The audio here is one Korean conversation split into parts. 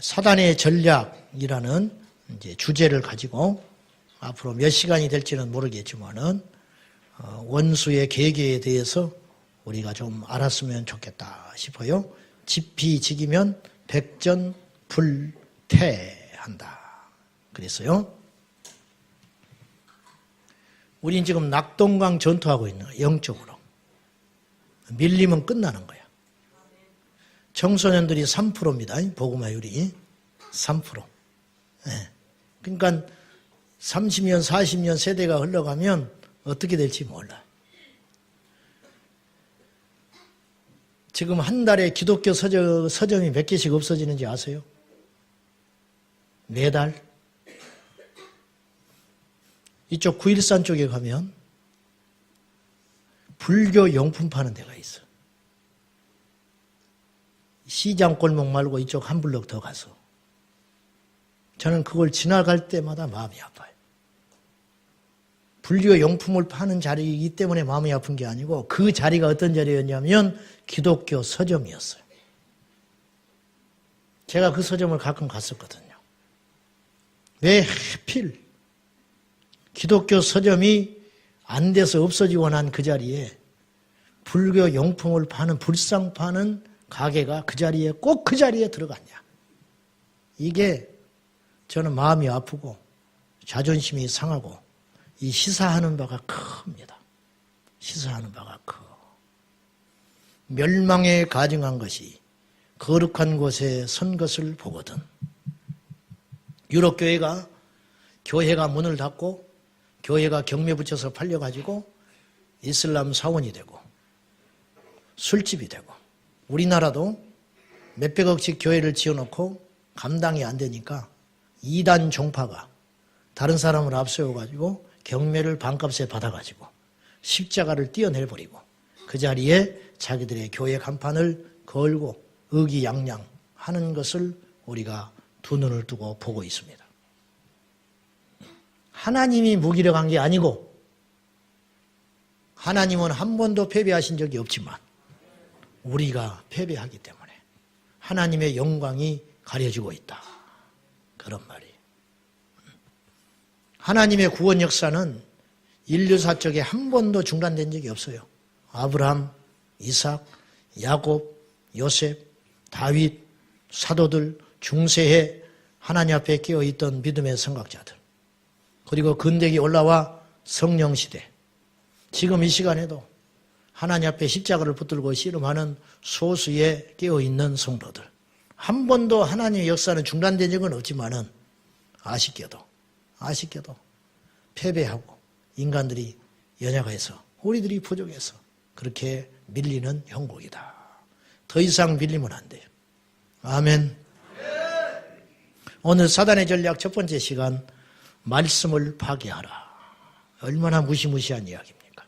사단의 전략이라는 이제 주제를 가지고 앞으로 몇 시간이 될지는 모르겠지만은 원수의 계계에 대해서 우리가 좀 알았으면 좋겠다 싶어요. 지피지기면 백전불태한다. 그랬어요. 우린 지금 낙동강 전투하고 있는 거야, 영적으로. 밀리면 끝나는 거야. 청소년들이 3%입니다. 복음화율이 3%. 네. 그러니까 30년, 40년 세대가 흘러가면 어떻게 될지 몰라. 지금 한 달에 기독교 서점이 몇 개씩 없어지는지 아세요? 매달. 이쪽 9.13 쪽에 가면 불교 용품 파는 데가 있어. 시장 골목 말고 이쪽 한 블럭 더 가서. 저는 그걸 지나갈 때마다 마음이 아파요. 불교 용품을 파는 자리이기 때문에 마음이 아픈 게 아니고 그 자리가 어떤 자리였냐면 기독교 서점이었어요. 제가 그 서점을 가끔 갔었거든요. 왜 하필 기독교 서점이 안 돼서 없어지고 난 그 자리에 불교 용품을 파는 불상 파는 가게가 그 자리에 꼭 그 자리에 들어갔냐. 이게 저는 마음이 아프고 자존심이 상하고 이 시사하는 바가 큽니다. 시사하는 바가 커. 멸망에 가증한 것이 거룩한 곳에 선 것을 보거든. 유럽 교회가 문을 닫고 교회가 경매 붙여서 팔려가지고 이슬람 사원이 되고 술집이 되고 우리나라도 몇백억씩 교회를 지어놓고 감당이 안 되니까 이단 종파가 다른 사람을 앞세워가지고 경매를 반값에 받아가지고 십자가를 띄어내버리고 그 자리에 자기들의 교회 간판을 걸고 의기양양 하는 것을 우리가 두 눈을 두고 보고 있습니다. 하나님이 무기력한 게 아니고 하나님은 한 번도 패배하신 적이 없지만 우리가 패배하기 때문에 하나님의 영광이 가려지고 있다. 그런 말이에요. 하나님의 구원 역사는 인류사 쪽에 한 번도 중단된 적이 없어요. 아브라함, 이삭, 야곱, 요셉, 다윗, 사도들, 중세에 하나님 앞에 깨어있던 믿음의 선각자들, 그리고 근대기 올라와 성령시대, 지금 이 시간에도 하나님 앞에 십자가를 붙들고 씨름하는 소수의 깨어있는 성도들, 한 번도 하나님의 역사는 중단된 적은 없지만은 아쉽게도 패배하고 인간들이 연약해서 우리들이 부족해서 그렇게 밀리는 형국이다. 더 이상 밀리면 안 돼요. 아멘. 오늘 사단의 전략 첫 번째 시간, 말씀을 파괴하라. 얼마나 무시무시한 이야기입니까?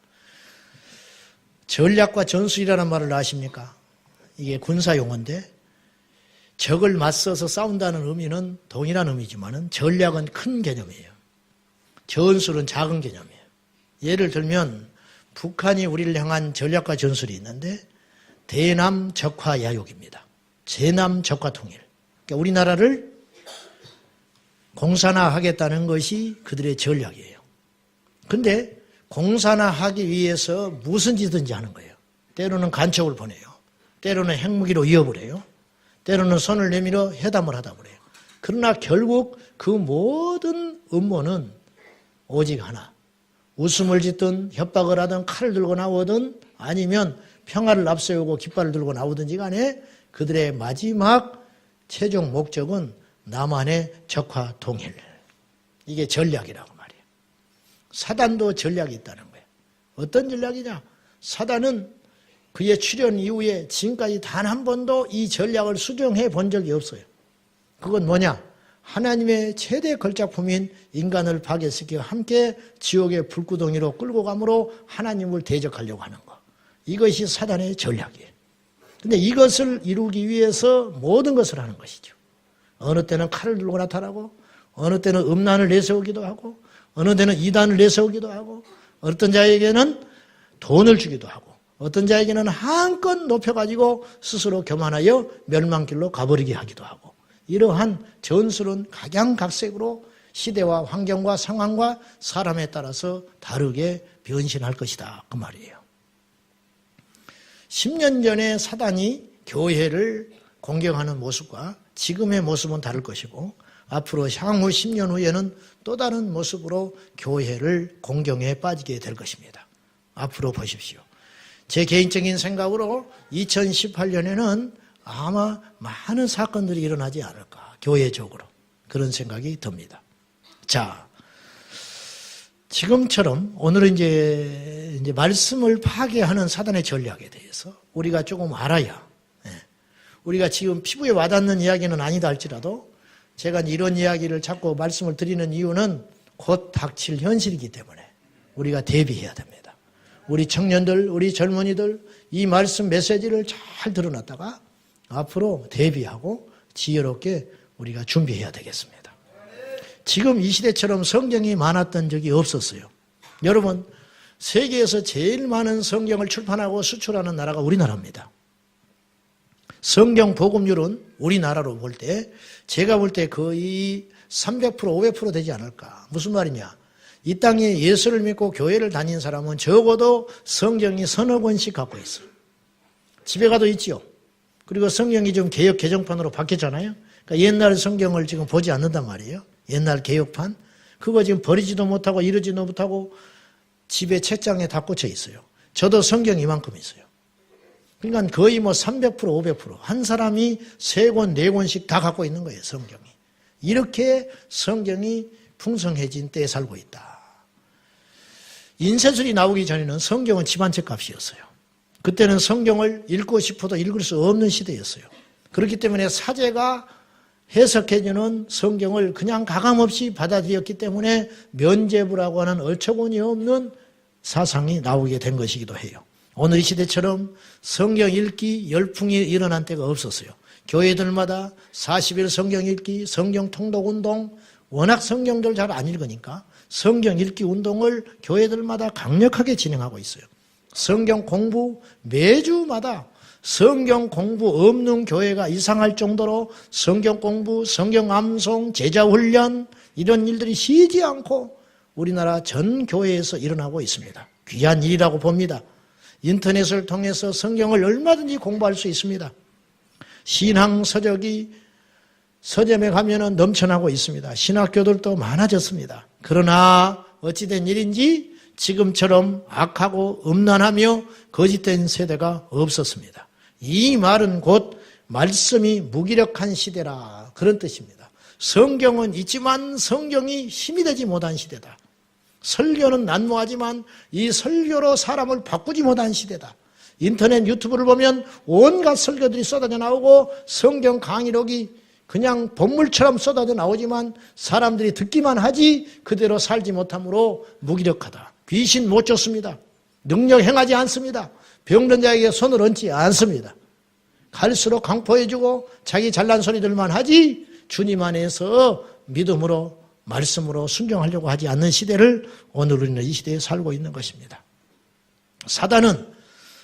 전략과 전술이라는 말을 아십니까? 이게 군사용어인데 적을 맞서서 싸운다는 의미는 동일한 의미지만 전략은 큰 개념이에요. 전술은 작은 개념이에요. 예를 들면 북한이 우리를 향한 전략과 전술이 있는데 대남 적화 야욕입니다. 제남 적화 통일. 그러니까 우리나라를 공산화하겠다는 것이 그들의 전략이에요. 근데 공산화하기 위해서 무슨 짓든지 하는 거예요. 때로는 간첩을 보내요. 때로는 핵무기로 위협을 해요. 때로는 손을 내밀어 회담을 하다 그래요. 그러나 결국 그 모든 음모는 오직 하나. 웃음을 짓든 협박을 하든 칼을 들고 나오든 아니면 평화를 앞세우고 깃발을 들고 나오든지 간에 그들의 마지막 최종 목적은 남한의 적화 통일. 이게 전략이라고 말이에요. 사단도 전략이 있다는 거예요. 어떤 전략이냐? 사단은 그의 출현 이후에 지금까지 단 한 번도 이 전략을 수정해 본 적이 없어요. 그건 뭐냐? 하나님의 최대 걸작품인 인간을 파괴시켜 함께 지옥의 불구덩이로 끌고 가므로 하나님을 대적하려고 하는 거. 이것이 사단의 전략이에요. 근데 이것을 이루기 위해서 모든 것을 하는 것이죠. 어느 때는 칼을 들고 나타나고, 어느 때는 음란을 내세우기도 하고, 어느 때는 이단을 내세우기도 하고, 어떤 자에게는 돈을 주기도 하고, 어떤 자에게는 한껏 높여가지고 스스로 교만하여 멸망길로 가버리게 하기도 하고, 이러한 전술은 각양각색으로 시대와 환경과 상황과 사람에 따라서 다르게 변신할 것이다. 그 말이에요. 10년 전에 사단이 교회를 공격하는 모습과 지금의 모습은 다를 것이고 앞으로 향후 10년 후에는 또 다른 모습으로 교회를 공경에 빠지게 될 것입니다. 앞으로 보십시오. 제 개인적인 생각으로 2018년에는 아마 많은 사건들이 일어나지 않을까, 교회적으로. 그런 생각이 듭니다. 자, 지금처럼 오늘은 이제 말씀을 파괴하는 사단의 전략에 대해서 우리가 조금 알아야, 우리가 지금 피부에 와닿는 이야기는 아니다 할지라도 제가 이런 이야기를 자꾸 말씀을 드리는 이유는 곧 닥칠 현실이기 때문에 우리가 대비해야 됩니다. 우리 청년들, 우리 젊은이들 이 말씀 메시지를 잘 들어놨다가 앞으로 대비하고 지혜롭게 우리가 준비해야 되겠습니다. 지금 이 시대처럼 성경이 많았던 적이 없었어요. 여러분, 세계에서 제일 많은 성경을 출판하고 수출하는 나라가 우리나라입니다. 성경 복음률은 우리나라로 볼 때 제가 볼 때 거의 300% 500% 되지 않을까. 무슨 말이냐. 이 땅에 예수를 믿고 교회를 다닌 사람은 적어도 성경이 서너 권씩 갖고 있어요. 집에 가도 있지요. 그리고 성경이 좀 개역 개정판으로 바뀌었잖아요. 그러니까 옛날 성경을 지금 보지 않는단 말이에요. 옛날 개역판. 그거 지금 버리지도 못하고 이러지도 못하고 집에 책장에 다 꽂혀 있어요. 저도 성경 이만큼 있어요. 그러니까 거의 300% 500% 한 사람이 3권 4권씩 다 갖고 있는 거예요. 성경이. 이렇게 성경이 풍성해진 때에 살고 있다. 인쇄술이 나오기 전에는 성경은 집 한 채 값이었어요. 그때는 성경을 읽고 싶어도 읽을 수 없는 시대였어요. 그렇기 때문에 사제가 해석해주는 성경을 그냥 가감없이 받아들였기 때문에 면죄부라고 하는 어처구니 없는 사상이 나오게 된 것이기도 해요. 오늘 이 시대처럼 성경 읽기 열풍이 일어난 때가 없었어요. 교회들마다 40일 성경 읽기, 성경 통독 운동, 워낙 성경들 잘 안 읽으니까 성경 읽기 운동을 교회들마다 강력하게 진행하고 있어요. 성경 공부 매주마다 성경 공부 없는 교회가 이상할 정도로 성경 공부, 성경 암송, 제자 훈련 이런 일들이 쉬지 않고 우리나라 전 교회에서 일어나고 있습니다. 귀한 일이라고 봅니다. 인터넷을 통해서 성경을 얼마든지 공부할 수 있습니다. 신앙 서적이 서점에 가면은 넘쳐나고 있습니다. 신학교들도 많아졌습니다. 그러나 어찌된 일인지 지금처럼 악하고 음란하며 거짓된 세대가 없었습니다. 이 말은 곧 말씀이 무기력한 시대라 그런 뜻입니다. 성경은 있지만 성경이 힘이 되지 못한 시대다. 설교는 난무하지만 이 설교로 사람을 바꾸지 못한 시대다. 인터넷 유튜브를 보면 온갖 설교들이 쏟아져 나오고 성경 강의록이 그냥 본물처럼 쏟아져 나오지만 사람들이 듣기만 하지 그대로 살지 못하므로 무기력하다. 귀신 못 쫓습니다. 능력 행하지 않습니다. 병든 자에게 손을 얹지 않습니다. 갈수록 강포해주고 자기 잘난 소리들만 하지 주님 안에서 믿음으로 말씀으로 순종하려고 하지 않는 시대를 오늘 우리는 이 시대에 살고 있는 것입니다. 사단은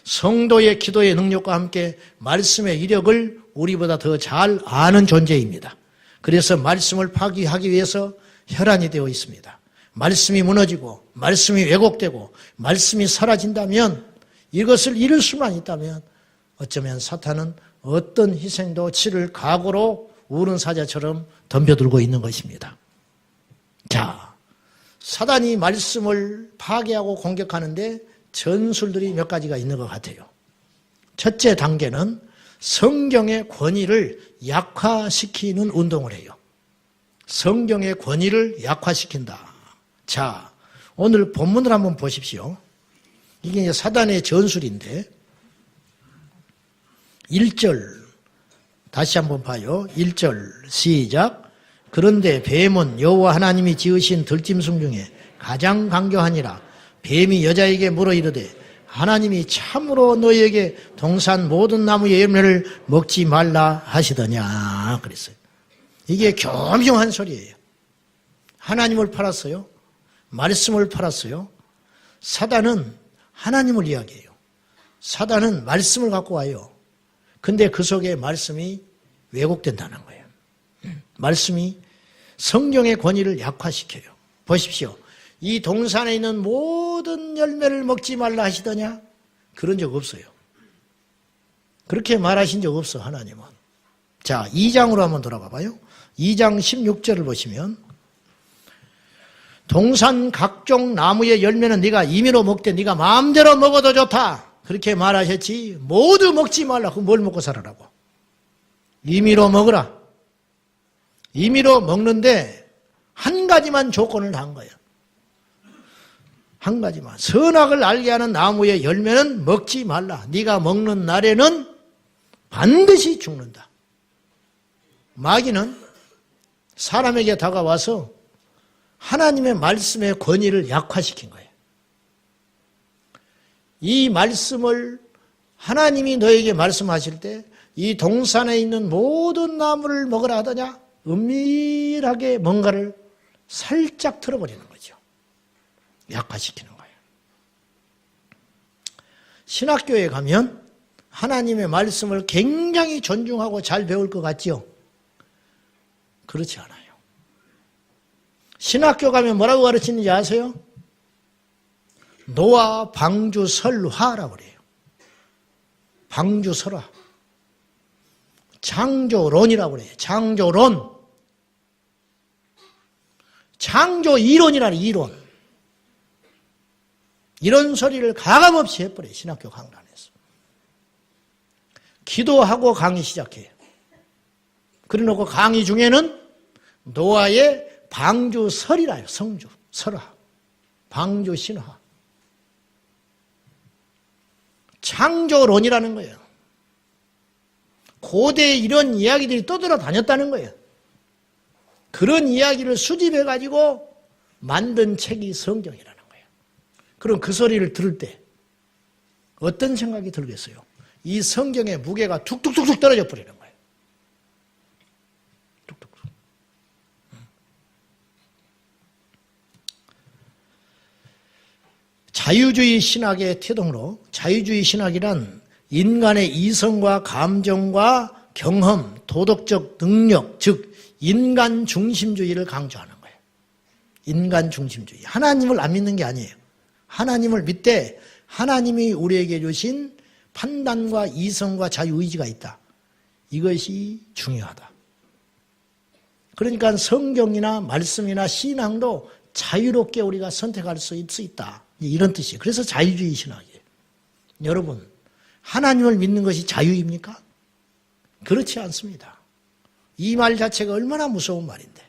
성도의 기도의 능력과 함께 말씀의 이력을 우리보다 더 잘 아는 존재입니다. 그래서 말씀을 파기하기 위해서 혈안이 되어 있습니다. 말씀이 무너지고 말씀이 왜곡되고 말씀이 사라진다면 이것을 잃을 수만 있다면 어쩌면 사탄은 어떤 희생도 치를 각오로 우는 사자처럼 덤벼들고 있는 것입니다. 자, 사단이 말씀을 파괴하고 공격하는데 전술들이 몇 가지가 있는 것 같아요. 첫째 단계는 성경의 권위를 약화시키는 운동을 해요. 성경의 권위를 약화시킨다. 자, 오늘 본문을 한번 보십시오. 이게 이제 사단의 전술인데 1절 다시 한번 봐요. 1절 시작. 그런데 뱀은 여호와 하나님이 지으신 들짐승 중에 가장 강교하니라. 뱀이 여자에게 물어 이르되 하나님이 참으로 너희에게 동산 모든 나무의 열매를 먹지 말라 하시더냐 그랬어요. 이게 교묘한 소리예요. 하나님을 팔았어요. 말씀을 팔았어요. 사단은 하나님을 이야기해요. 사단은 말씀을 갖고 와요. 근데 그 속에 말씀이 왜곡된다는 거예요. 말씀이 성경의 권위를 약화시켜요. 보십시오. 이 동산에 있는 모든 열매를 먹지 말라 하시더냐? 그런 적 없어요. 그렇게 말하신 적 없어, 하나님은. 자, 2장으로 한번 돌아가 봐요. 2장 16절을 보시면 동산 각종 나무의 열매는 네가 임의로 먹되 네가 마음대로 먹어도 좋다. 그렇게 말하셨지 모두 먹지 말라. 그럼 뭘 먹고 살아라고? 임의로 먹으라. 임의로 먹는데 한 가지만 조건을 한 거예요. 한 가지만. 선악을 알게 하는 나무의 열매는 먹지 말라. 네가 먹는 날에는 반드시 죽는다. 마귀는 사람에게 다가와서 하나님의 말씀의 권위를 약화시킨 거예요. 이 말씀을 하나님이 너에게 말씀하실 때 이 동산에 있는 모든 나무를 먹으라 하더냐? 은밀하게 뭔가를 살짝 틀어버리는 거죠. 약화시키는 거예요. 신학교에 가면 하나님의 말씀을 굉장히 존중하고 잘 배울 것 같지요? 그렇지 않아요. 신학교 가면 뭐라고 가르치는지 아세요? 노아 방주설화라고 그래요. 방주설화. 창조론이라고 그래요. 창조론. 창조 이론이라는 이론. 이런 소리를 가감없이 해버려요. 신학교 강단에서. 기도하고 강의 시작해요. 그래놓고 강의 중에는 노아의 방주설이라요. 성주, 설화, 방주신화. 창조론이라는 거예요. 고대에 이런 이야기들이 떠돌아다녔다는 거예요. 그런 이야기를 수집해가지고 만든 책이 성경이라는 거예요. 그럼 그 소리를 들을 때 어떤 생각이 들겠어요? 이 성경의 무게가 툭툭툭툭 떨어져 버리는 거예요. 툭툭툭. 자유주의 신학의 태동으로 자유주의 신학이란 인간의 이성과 감정과 경험, 도덕적 능력, 즉 인간 중심주의를 강조하는 거예요. 인간 중심주의. 하나님을 안 믿는 게 아니에요. 하나님을 믿되 하나님이 우리에게 주신 판단과 이성과 자유의지가 있다. 이것이 중요하다. 그러니까 성경이나 말씀이나 신앙도 자유롭게 우리가 선택할 수 있다. 이런 뜻이에요. 그래서 자유주의 신학이에요. 여러분, 하나님을 믿는 것이 자유입니까? 그렇지 않습니다. 이 말 자체가 얼마나 무서운 말인데.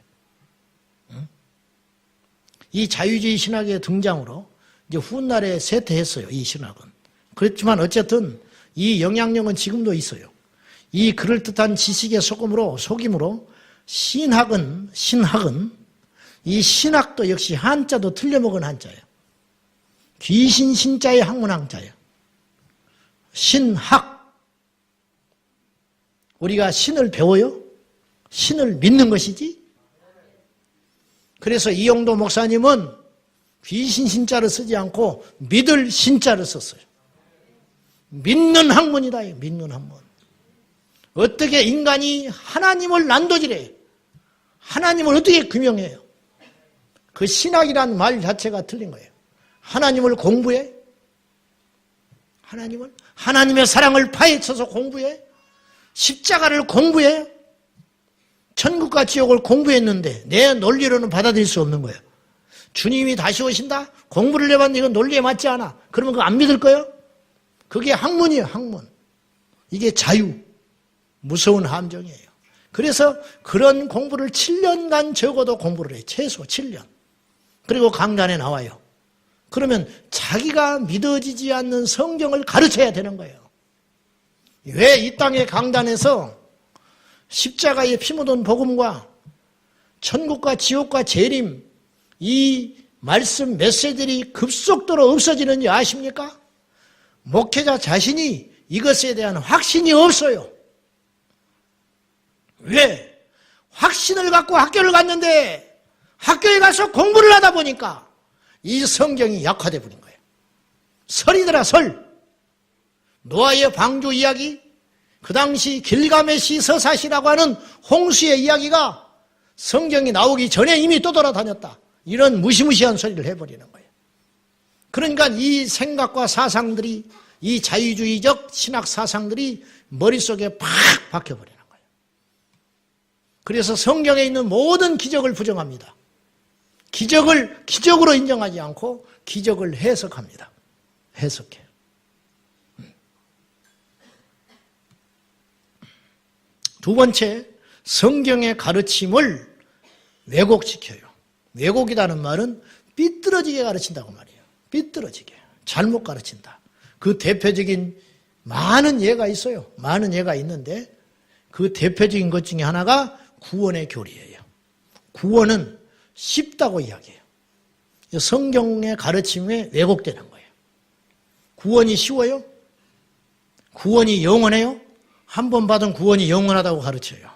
이 자유주의 신학의 등장으로 이제 훗날에 쇠퇴했어요. 이 신학은. 그렇지만 어쨌든 이 영향력은 지금도 있어요. 이 그럴듯한 지식의 속임으로 신학은 이 신학도 역시 한자도 틀려먹은 한자예요. 귀신 신자의 학문학자예요. 신학. 우리가 신을 배워요? 신을 믿는 것이지? 그래서 이용도 목사님은 귀신 신자를 쓰지 않고 믿을 신자를 썼어요. 믿는 학문이다. 믿는 학문. 어떻게 인간이 하나님을 난도질해요? 하나님을 어떻게 규명해요? 그 신학이란 말 자체가 틀린 거예요. 하나님을 공부해? 하나님의 사랑을 파헤쳐서 공부해? 십자가를 공부해? 천국과 지옥을 공부했는데 내 논리로는 받아들일 수 없는 거예요. 주님이 다시 오신다? 공부를 해봤는데 이건 논리에 맞지 않아. 그러면 그거 안 믿을 거예요? 그게 학문이에요, 학문. 이게 자유. 무서운 함정이에요. 그래서 그런 공부를 7년간 적어도 공부를 해요. 최소 7년. 그리고 강단에 나와요. 그러면 자기가 믿어지지 않는 성경을 가르쳐야 되는 거예요. 왜 이 땅의 강단에서 십자가에 피 묻은 복음과 천국과 지옥과 재림, 이 말씀 메시지들이 급속도로 없어지는지 아십니까? 목회자 자신이 이것에 대한 확신이 없어요. 왜? 확신을 갖고 학교를 갔는데 학교에 가서 공부를 하다 보니까 이 성경이 약화되어 버린 거예요. 설이더라, 설. 노아의 방주 이야기, 그 당시 길가메시 서사시라고 하는 홍수의 이야기가 성경이 나오기 전에 이미 떠돌아다녔다. 이런 무시무시한 소리를 해버리는 거예요. 그러니까 이 생각과 사상들이, 이 자유주의적 신학 사상들이 머릿속에 팍 박혀버리는 거예요. 그래서 성경에 있는 모든 기적을 부정합니다. 기적을 기적으로 인정하지 않고 기적을 해석합니다. 해석해요. 두 번째, 성경의 가르침을 왜곡시켜요. 왜곡이라는 말은 삐뚤어지게 가르친다고 말이에요. 삐뚤어지게. 잘못 가르친다. 그 대표적인 많은 예가 있어요. 많은 예가 있는데 그 대표적인 것 중에 하나가 구원의 교리예요. 구원은 쉽다고 이야기해요. 성경의 가르침에 왜곡되는 거예요. 구원이 쉬워요? 구원이 영원해요? 한 번 받은 구원이 영원하다고 가르쳐요.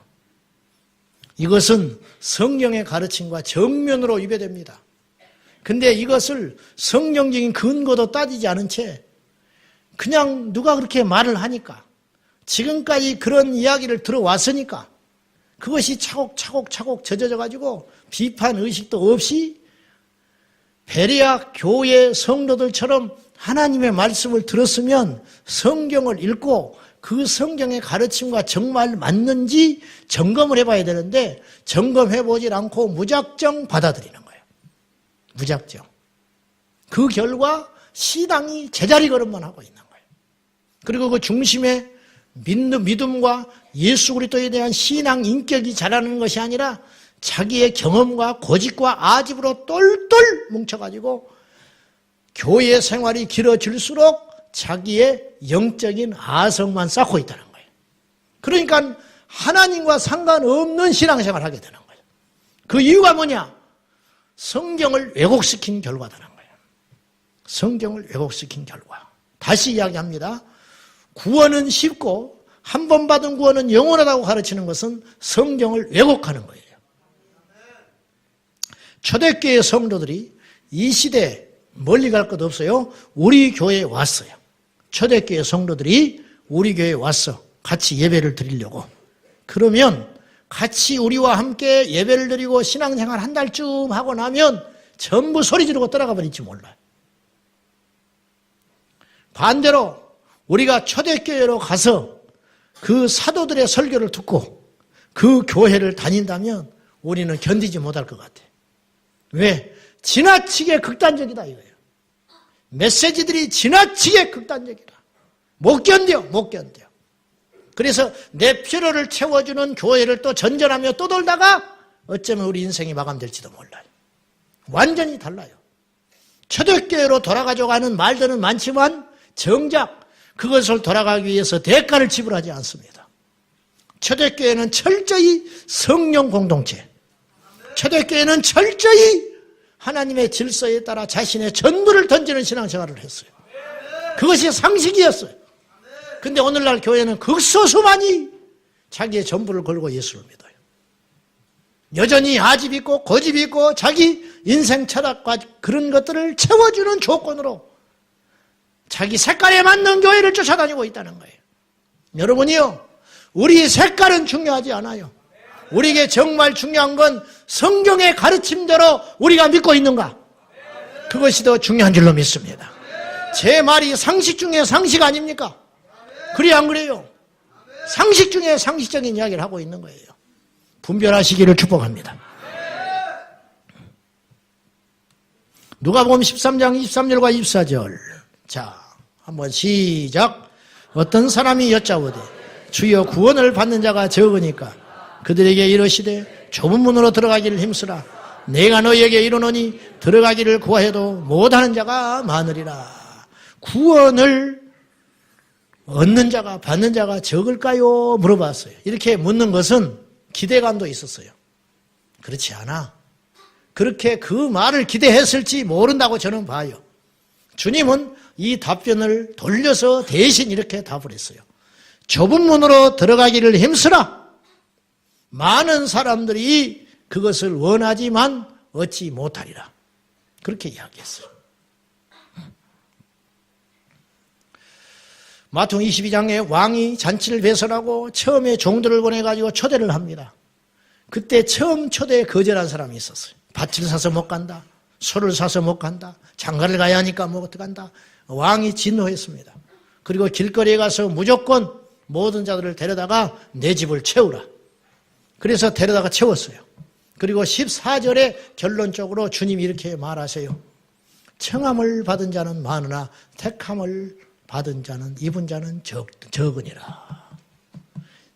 이것은 성경의 가르침과 정면으로 위배됩니다. 근데 이것을 성경적인 근거도 따지지 않은 채 그냥 누가 그렇게 말을 하니까 지금까지 그런 이야기를 들어왔으니까 그것이 차곡차곡 젖어져 가지고 비판 의식도 없이 베레아 교회 성도들처럼 하나님의 말씀을 들었으면 성경을 읽고 그 성경의 가르침과 정말 맞는지 점검을 해봐야 되는데 점검해보질 않고 무작정 받아들이는 거예요. 무작정. 그 결과 신앙이 제자리 걸음만 하고 있는 거예요. 그리고 그 중심에 믿음과 예수 그리스도에 대한 신앙 인격이 자라는 것이 아니라 자기의 경험과 고집과 아집으로 똘똘 뭉쳐가지고 교회 생활이 길어질수록 자기의 영적인 아성만 쌓고 있다는 거예요. 그러니까 하나님과 상관없는 신앙생활을 하게 되는 거예요. 그 이유가 뭐냐? 성경을 왜곡시킨 결과다는 거예요. 성경을 왜곡시킨 결과. 다시 이야기합니다. 구원은 쉽고 한 번 받은 구원은 영원하다고 가르치는 것은 성경을 왜곡하는 거예요. 초대교회 성도들이 이 시대에 멀리 갈 것 없어요. 우리 교회에 왔어요. 초대교회 성도들이 우리 교회에 왔어. 같이 예배를 드리려고. 그러면 같이 우리와 함께 예배를 드리고 신앙생활 한 달쯤 하고 나면 전부 소리 지르고 떠나가 버릴지 몰라요. 반대로 우리가 초대교회로 가서 그 사도들의 설교를 듣고 그 교회를 다닌다면 우리는 견디지 못할 것 같아요. 왜? 지나치게 극단적이다 이거예요. 메시지들이 지나치게 극단적이다. 못 견뎌. 그래서 내 필요를 채워주는 교회를 또 전전하며 또 돌다가 어쩌면 우리 인생이 마감될지도 몰라요. 완전히 달라요. 초대교회로 돌아가자고 하는 말들은 많지만 정작 그것을 돌아가기 위해서 대가를 지불하지 않습니다. 초대교회는 철저히 성령 공동체. 초대교회는 철저히 하나님의 질서에 따라 자신의 전부를 던지는 신앙생활을 했어요. 그것이 상식이었어요. 근데 오늘날 교회는 극소수만이 자기의 전부를 걸고 예수를 믿어요. 여전히 아집 있고 고집 있고 자기 인생 철학과 그런 것들을 채워주는 조건으로 자기 색깔에 맞는 교회를 쫓아다니고 있다는 거예요. 여러분이요, 우리 색깔은 중요하지 않아요. 우리에게 정말 중요한 건 성경의 가르침대로 우리가 믿고 있는가? 그것이 더 중요한 줄로 믿습니다. 제 말이 상식 중에 상식 아닙니까? 그래 안 그래요? 상식 중에 상식적인 이야기를 하고 있는 거예요. 분별하시기를 축복합니다. 누가복음 13장 23절과 24절. 자, 한번 시작. 어떤 사람이 여짜오되 주여 구원을 받는 자가 적으니까 그들에게 이르시되 좁은 문으로 들어가기를 힘쓰라. 내가 너희에게 이르노니 들어가기를 구하여도 못하는 자가 많으리라. 구원을 얻는 자가 받는 자가 적을까요? 물어봤어요. 이렇게 묻는 것은 기대감도 있었어요. 그렇지 않아. 그렇게 그 말을 기대했을지 모른다고 저는 봐요. 주님은 이 답변을 돌려서 대신 이렇게 답을 했어요. 좁은 문으로 들어가기를 힘쓰라. 많은 사람들이 그것을 원하지만 얻지 못하리라. 그렇게 이야기했어요. 마태복음 22장에 왕이 잔치를 배설하고 처음에 종들을 보내가지고 초대를 합니다. 그때 처음 초대에 거절한 사람이 있었어요. 밭을 사서 못 간다. 소를 사서 못 간다. 장가를 가야 하니까 못 어떡한다. 왕이 진노했습니다. 그리고 길거리에 가서 무조건 모든 자들을 데려다가 내 집을 채우라. 그래서 데려다가 채웠어요. 그리고 14절에 결론적으로 주님이 이렇게 말하세요. 청함을 받은 자는 많으나 택함을 받은 자는 입은 자는 적으니라.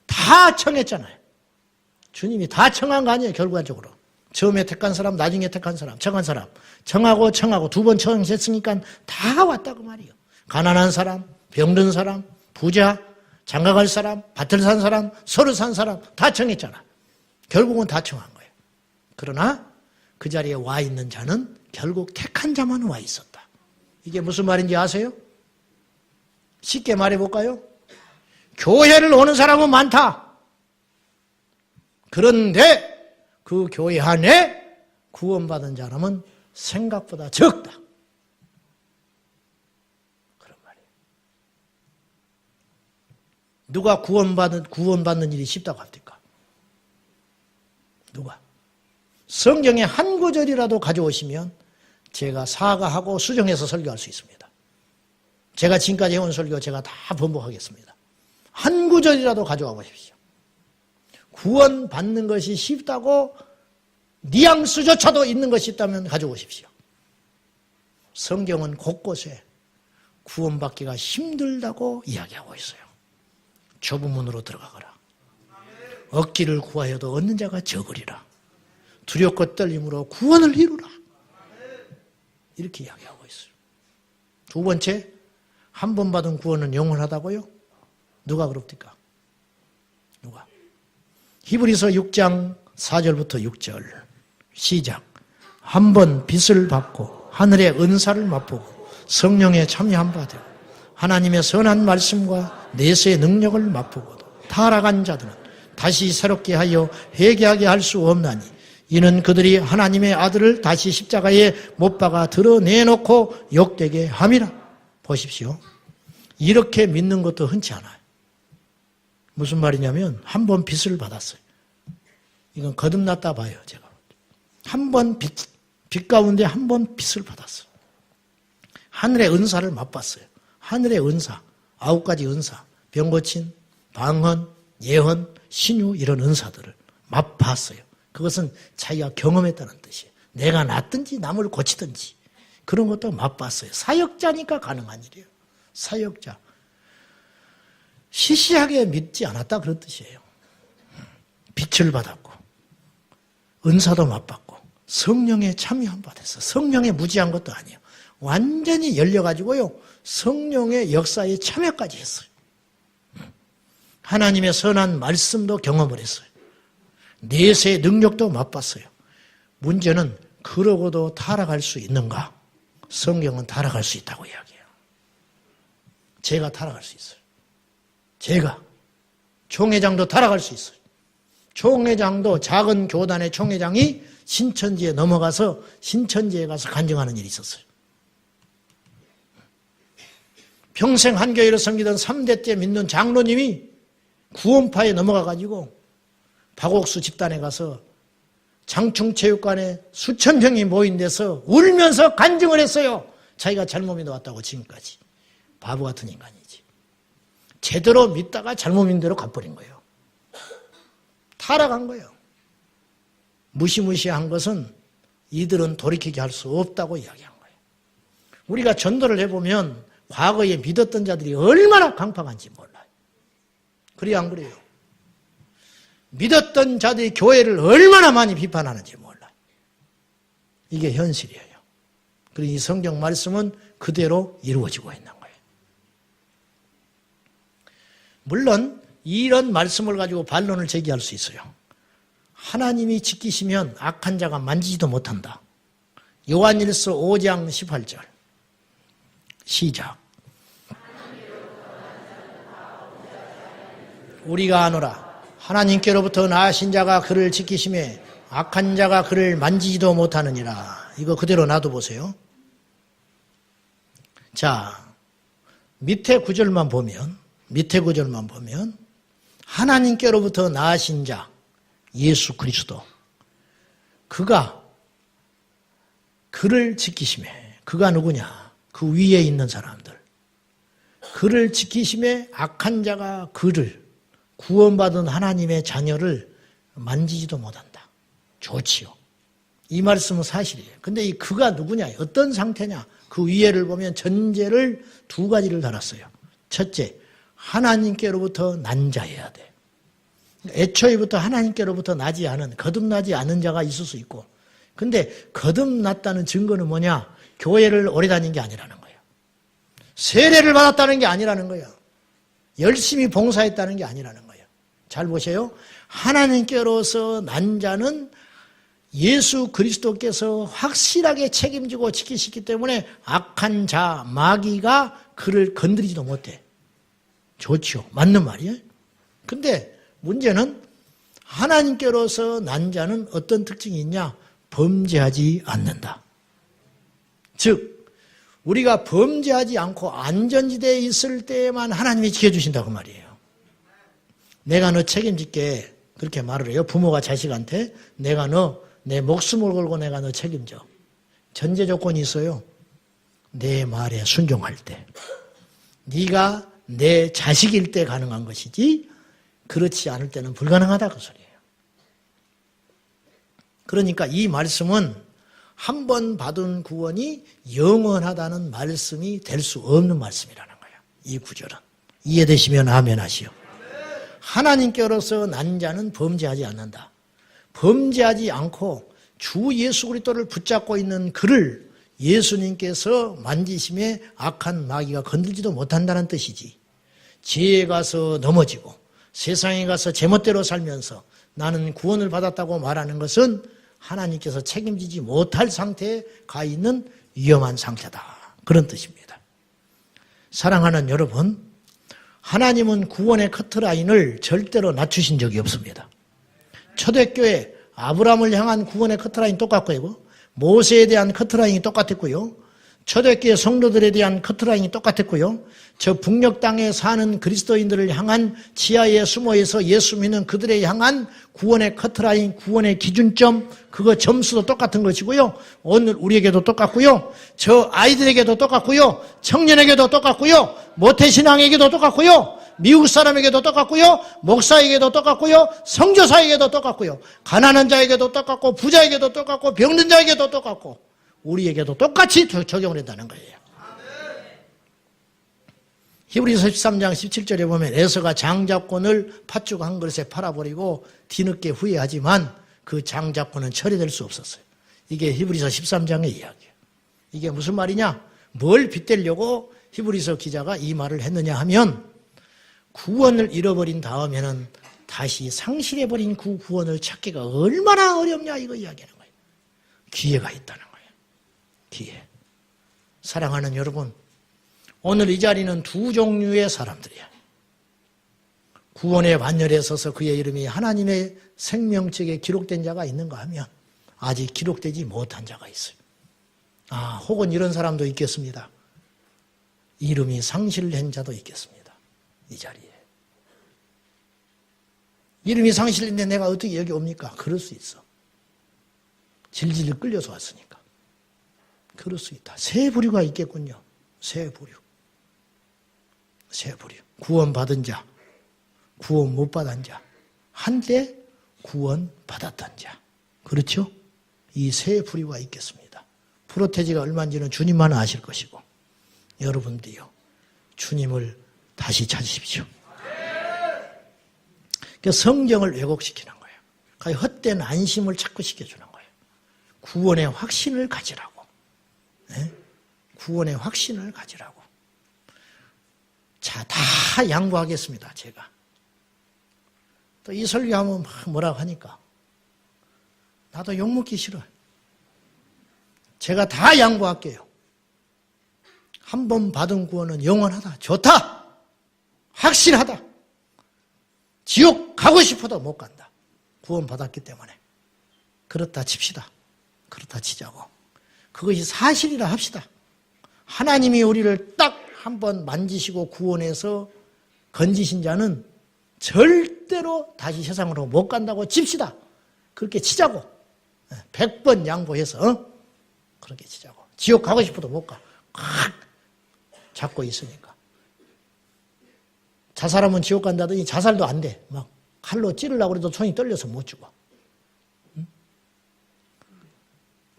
다 청했잖아요. 주님이 다 청한 거 아니에요. 결과적으로. 처음에 택한 사람, 나중에 택한 사람, 청한 사람. 청하고 두 번 청했으니까 다 왔다고 말이에요. 가난한 사람, 병든 사람, 부자, 장가갈 사람, 밭을 산 사람, 소를 산 사람 다 청했잖아. 결국은 다 청한 거예요. 그러나 그 자리에 와 있는 자는 결국 택한 자만 와 있었다. 이게 무슨 말인지 아세요? 쉽게 말해볼까요? 교회를 오는 사람은 많다. 그런데 그 교회 안에 구원받은 사람은 생각보다 적다. 그런 말이에요. 누가 구원받는 일이 쉽다고 합니까? 누가? 성경에 한 구절이라도 가져오시면 제가 사과하고 수정해서 설교할 수 있습니다. 제가 지금까지 해온 설교 제가 다 번복하겠습니다. 한 구절이라도 가져와 보십시오. 구원받는 것이 쉽다고 뉘앙스조차도 있는 것이 있다면 가져오십시오. 성경은 곳곳에 구원받기가 힘들다고 이야기하고 있어요. 좁은 문으로 들어가거라. 얻기를 구하여도 얻는 자가 적으리라. 두렵고 떨림으로 구원을 이루라. 이렇게 이야기하고 있어요. 두 번째, 한 번 받은 구원은 영원하다고요? 누가 그럽니까? 누가? 히브리서 6장 4절부터 6절 시작. 한 번 빚을 받고 하늘의 은사를 맛보고 성령에 참여한 바 되고 하나님의 선한 말씀과 내세의 능력을 맛보고도 타락한 자들은 다시 새롭게 하여 회개하게 할 수 없나니 이는 그들이 하나님의 아들을 다시 십자가에 못 박아 드러내놓고 욕되게 함이라. 보십시오. 이렇게 믿는 것도 흔치 않아요. 무슨 말이냐면 한 번 빚을 받았어요. 이건 거듭났다 봐요. 제가. 한 번 빚 가운데 한 번 빚을 받았어요. 하늘의 은사를 맛봤어요. 하늘의 은사, 9가지 은사, 병고친, 방언, 예언, 신유 이런 은사들을 맛봤어요. 그것은 자기가 경험했다는 뜻이에요. 내가 낫든지 남을 고치든지 그런 것도 맛봤어요. 사역자니까 가능한 일이에요. 사역자. 시시하게 믿지 않았다 그런 뜻이에요. 빛을 받았고 은사도 맛봤고 성령에 참여한 바 됐어. 성령에 무지한 것도 아니에요. 완전히 열려가지고요. 성령의 역사에 참여까지 했어요. 하나님의 선한 말씀도 경험을 했어요. 내세의 능력도 맛봤어요. 문제는 그러고도 타락할 수 있는가? 성경은 타락할 수 있다고 이야기해요. 제가 타락할 수 있어요. 제가. 총회장도 타락할 수 있어요. 총회장도 작은 교단의 총회장이 신천지에 넘어가서 신천지에 가서 간증하는 일이 있었어요. 평생 한 교회를 섬기던 3대째 믿는 장로님이 구원파에 넘어가가지고 박옥수 집단에 가서 장충체육관에 수천 명이 모인 데서 울면서 간증을 했어요. 자기가 잘못 믿어왔다고 지금까지. 바보 같은 인간이지. 제대로 믿다가 잘못 믿는 대로 가버린 거예요. 타락한 거예요. 무시무시한 것은 이들은 돌이키게 할 수 없다고 이야기한 거예요. 우리가 전도를 해보면 과거에 믿었던 자들이 얼마나 강팍한지 몰라요. 그래요, 안 그래요? 믿었던 자들이 교회를 얼마나 많이 비판하는지 몰라요. 이게 현실이에요. 그리고 이 성경 말씀은 그대로 이루어지고 있는 거예요. 물론 이런 말씀을 가지고 반론을 제기할 수 있어요. 하나님이 지키시면 악한 자가 만지지도 못한다. 요한일서 5장 18절 시작. 우리가 아노라 하나님께로부터 나으신 자가 그를 지키심에 악한 자가 그를 만지지도 못하느니라. 이거 그대로 놔둬보세요. 자, 밑에 구절만 보면 하나님께로부터 나으신 자, 예수 그리스도. 그가 그를 지키심에, 그가 누구냐? 그 위에 있는 사람들. 그를 지키심에 악한 자가 그를, 구원받은 하나님의 자녀를 만지지도 못한다. 좋지요. 이 말씀은 사실이에요. 근데 이 그가 누구냐? 어떤 상태냐? 그 위에를 보면 전제를 두 가지를 달았어요. 첫째, 하나님께로부터 난 자여야 돼. 애초에부터 하나님께로부터 나지 않은, 거듭나지 않은 자가 있을 수 있고, 근데 거듭났다는 증거는 뭐냐? 교회를 오래 다닌 게 아니라는 거예요. 세례를 받았다는 게 아니라는 거예요. 열심히 봉사했다는 게 아니라는 거예요. 잘 보세요. 하나님께로서 난 자는 예수 그리스도께서 확실하게 책임지고 지키시기 때문에 악한 자, 마귀가 그를 건드리지도 못해. 좋죠. 맞는 말이에요. 근데 문제는 하나님께로서 난 자는 어떤 특징이 있냐? 범죄하지 않는다. 즉 우리가 범죄하지 않고 안전지대에 있을 때에만 하나님이 지켜주신다고 말이에요. 내가 너 책임질게 그렇게 말을 해요. 부모가 자식한테 내가 너 내 목숨을 걸고 내가 너 책임져. 전제 조건이 있어요. 내 말에 순종할 때. 네가 내 자식일 때 가능한 것이지 그렇지 않을 때는 불가능하다 그 소리예요. 그러니까 이 말씀은 한 번 받은 구원이 영원하다는 말씀이 될 수 없는 말씀이라는 거예요. 이 구절은. 이해되시면 아멘 하시오. 하나님께로서 난 자는 범죄하지 않는다. 범죄하지 않고 주 예수 그리스도를 붙잡고 있는 그를 예수님께서 만지심에 악한 마귀가 건들지도 못한다는 뜻이지. 지혜에 가서 넘어지고 세상에 가서 제멋대로 살면서 나는 구원을 받았다고 말하는 것은 하나님께서 책임지지 못할 상태에 가 있는 위험한 상태다. 그런 뜻입니다. 사랑하는 여러분, 하나님은 구원의 커트라인을 절대로 낮추신 적이 없습니다. 초대교회 아브라함을 향한 구원의 커트라인 똑같고요. 모세에 대한 커트라인이 똑같았고요. 초대교회 성도들에 대한 커트라인이 똑같았고요. 저 북녘 땅에 사는 그리스도인들을 향한 지하에 숨어있어 예수 믿는 그들에 향한 구원의 커트라인, 구원의 기준점, 그거 점수도 똑같은 것이고요. 오늘 우리에게도 똑같고요. 저 아이들에게도 똑같고요. 청년에게도 똑같고요. 모태신앙에게도 똑같고요. 미국 사람에게도 똑같고요. 목사에게도 똑같고요. 선교사에게도 똑같고요. 가난한 자에게도 똑같고 부자에게도 똑같고 병든 자에게도 똑같고 우리에게도 똑같이 적용을 한다는 거예요. 히브리서 13장 17절에 보면 에서가 장자권을 팥죽 한 그릇에 팔아버리고 뒤늦게 후회하지만 그 장자권은 처리될 수 없었어요. 이게 히브리서 13장의 이야기예요. 이게 무슨 말이냐? 뭘 빗대려고 히브리서 기자가 이 말을 했느냐 하면 구원을 잃어버린 다음에는 다시 상실해버린 그 구원을 찾기가 얼마나 어렵냐 이거 이야기하는 거예요. 기회가 있다는 거예요. 기회. 사랑하는 여러분, 오늘 이 자리는 두 종류의 사람들이야. 구원의 반열에 서서 그의 이름이 하나님의 생명책에 기록된 자가 있는가 하면 아직 기록되지 못한 자가 있어요. 혹은 이런 사람도 있겠습니다. 이름이 상실된 자도 있겠습니다. 이 자리에. 이름이 상실인데 내가 어떻게 여기 옵니까? 그럴 수 있어. 질질 끌려서 왔으니까. 그럴 수 있다. 세 부류가 있겠군요. 세 부류. 세 부류. 구원 받은 자, 구원 못 받은 자, 한때 구원 받았던 자. 그렇죠? 이 세 부류가 있겠습니다. 프로테지가 얼마인지는 주님만 아실 것이고 여러분들이요. 주님을 다시 찾으십시오. 성경을 왜곡시키는 거예요. 헛된 안심을 자꾸 시켜주는 거예요. 구원의 확신을 가지라고. 네? 구원의 확신을 가지라고. 자, 다 양보하겠습니다. 제가. 또 이 설교하면 막 뭐라고 하니까 나도 욕먹기 싫어요. 제가 다 양보할게요. 한 번 받은 구원은 영원하다. 좋다. 확실하다. 지옥 가고 싶어도 못 간다. 구원 받았기 때문에. 그렇다 칩시다. 그렇다 치자고. 그것이 사실이라 합시다. 하나님이 우리를 딱 한 번 만지시고 구원해서 건지신 자는 절대로 다시 세상으로 못 간다고 칩시다. 그렇게 치자고. 100번 양보해서 그렇게 치자고. 지옥 가고 싶어도 못 가. 꽉 잡고 있으니까. 자살하면 지옥 간다더니 자살도 안 돼. 막 칼로 찌르려고 해도 손이 떨려서 못 죽어. 응?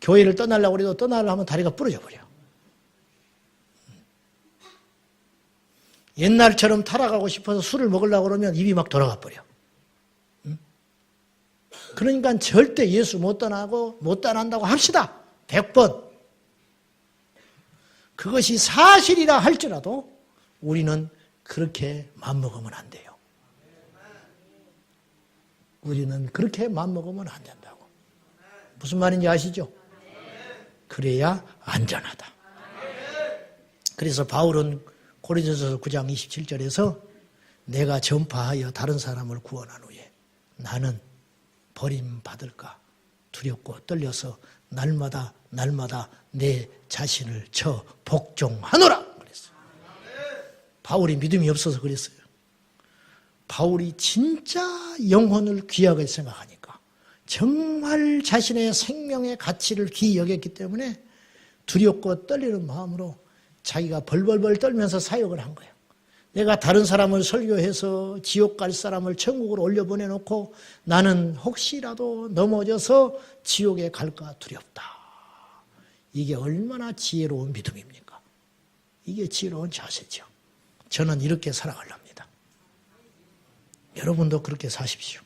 교회를 떠나려고 해도 떠나려고 하면 다리가 부러져 버려. 옛날처럼 타락하고 싶어서 술을 먹으려고 그러면 입이 막 돌아가 버려. 응? 그러니까 절대 예수 못 떠난다고 합시다. 100번. 그것이 사실이라 할지라도 우리는 그렇게 맘먹으면 안 돼요. 우리는 그렇게 맘먹으면 안 된다고. 무슨 말인지 아시죠? 그래야 안전하다. 그래서 바울은 고린도전서 9장 27절에서 내가 전파하여 다른 사람을 구원한 후에 나는 버림받을까 두렵고 떨려서 날마다 내 자신을 쳐 복종하노라 그랬어요. 바울이 믿음이 없어서 그랬어요. 바울이 진짜 영혼을 귀하게 생각하니까 정말 자신의 생명의 가치를 귀히 여겼기 때문에 두렵고 떨리는 마음으로 자기가 벌벌벌 떨면서 사역을 한 거예요. 내가 다른 사람을 설교해서 지옥 갈 사람을 천국으로 올려보내놓고 나는 혹시라도 넘어져서 지옥에 갈까 두렵다. 이게 얼마나 지혜로운 믿음입니까? 이게 지혜로운 자세죠. 저는 이렇게 살아가렵니다. 여러분도 그렇게 사십시오.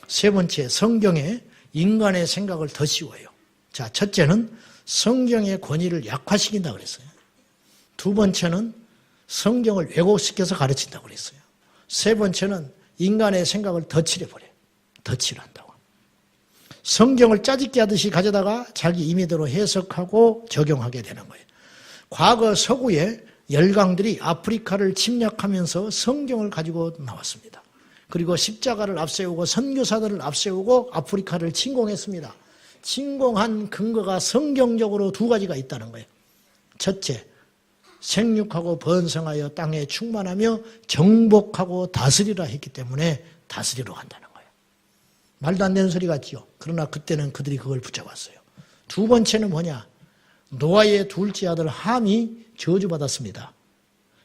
세 번째, 성경에 인간의 생각을 더 씌워요. 자, 첫째는 성경의 권위를 약화시킨다 그랬어요. 두 번째는 성경을 왜곡시켜서 가르친다고 그랬어요. 세 번째는 인간의 생각을 덧칠해버려요. 덧칠을 한다고. 성경을 짜집기 하듯이 가져다가 자기 임의대로 해석하고 적용하게 되는 거예요. 과거 서구에 열강들이 아프리카를 침략하면서 성경을 가지고 나왔습니다. 그리고 십자가를 앞세우고 선교사들을 앞세우고 아프리카를 침공했습니다. 침공한 근거가 성경적으로 두 가지가 있다는 거예요. 첫째, 생육하고 번성하여 땅에 충만하며 정복하고 다스리라 했기 때문에 다스리러 간다는 거예요. 말도 안 되는 소리 같지요. 그러나 그때는 그들이 그걸 붙잡았어요. 두 번째는 뭐냐? 노아의 둘째 아들 함이 저주받았습니다.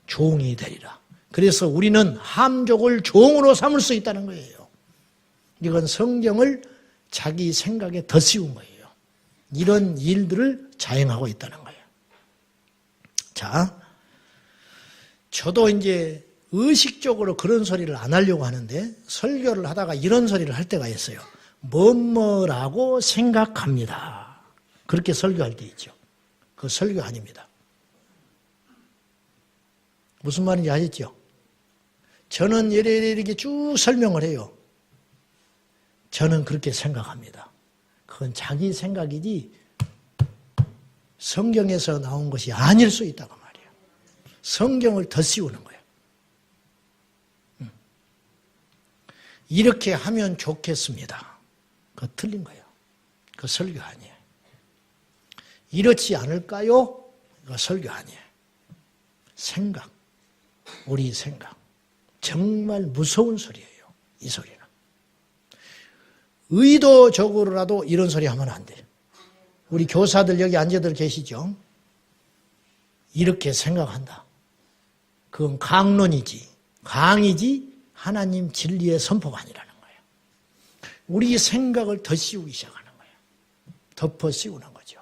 종이 되리라. 그래서 우리는 함족을 종으로 삼을 수 있다는 거예요. 이건 성경을 자기 생각에 덧씌운 거예요. 이런 일들을 자행하고 있다는 거예요. 자, 저도 이제 의식적으로 그런 소리를 안 하려고 하는데 설교를 하다가 이런 소리를 할 때가 있어요. 뭐라고 생각합니다. 그렇게 설교할 때 있죠. 그거 설교 아닙니다. 무슨 말인지 아시죠? 저는 이렇게 쭉 설명을 해요. 저는 그렇게 생각합니다. 그건 자기 생각이지 성경에서 나온 것이 아닐 수 있다고 말이에요. 성경을 덧씌우는 거예요. 이렇게 하면 좋겠습니다. 그거 틀린 거예요. 그거 설교 아니에요. 이렇지 않을까요? 그거 설교 아니에요. 생각. 우리 생각. 정말 무서운 소리예요. 이 소리는. 의도적으로라도 이런 소리 하면 안 돼요. 우리 교사들 여기 앉아들 계시죠? 이렇게 생각한다. 그건 강론이지, 강이지 하나님 진리의 선포가 아니라는 거예요. 우리 생각을 덧씌우기 시작하는 거예요. 덮어 씌우는 거죠.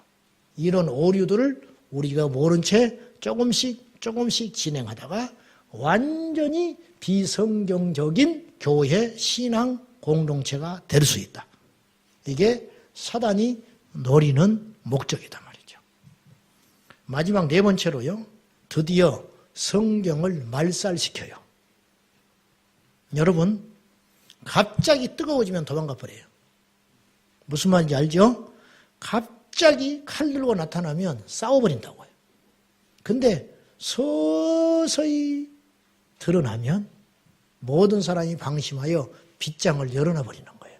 이런 오류들을 우리가 모른 채 조금씩 진행하다가 완전히 비성경적인 교회 신앙 공동체가 될 수 있다. 이게 사단이 노리는 목적이다 말이죠. 마지막 네 번째로요. 드디어 성경을 말살시켜요. 여러분, 갑자기 뜨거워지면 도망가 버려요. 무슨 말인지 알죠? 갑자기 칼 들고 나타나면 싸워버린다고요. 근데 서서히 드러나면 모든 사람이 방심하여 빗장을 열어놔 버리는 거예요.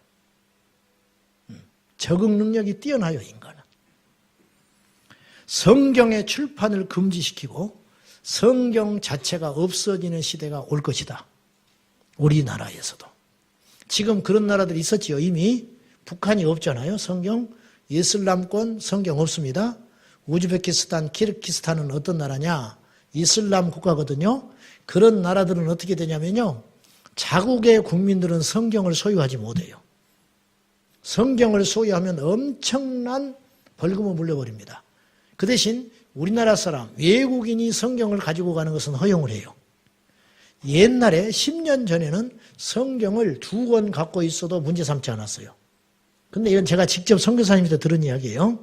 적응 능력이 뛰어나요, 인간은. 성경의 출판을 금지시키고 성경 자체가 없어지는 시대가 올 것이다. 우리나라에서도. 지금 그런 나라들이 있었지요. 이미 북한이 없잖아요. 성경. 이슬람권 성경 없습니다. 우즈베키스탄, 키르기스탄은 어떤 나라냐? 이슬람 국가거든요. 그런 나라들은 어떻게 되냐면요. 자국의 국민들은 성경을 소유하지 못해요. 성경을 소유하면 엄청난 벌금을 물려버립니다. 그 대신 우리나라 사람, 외국인이 성경을 가지고 가는 것은 허용을 해요. 옛날에 10년 전에는 성경을 2권 갖고 있어도 문제 삼지 않았어요. 근데 이건 제가 직접 선교사님한테 들은 이야기예요.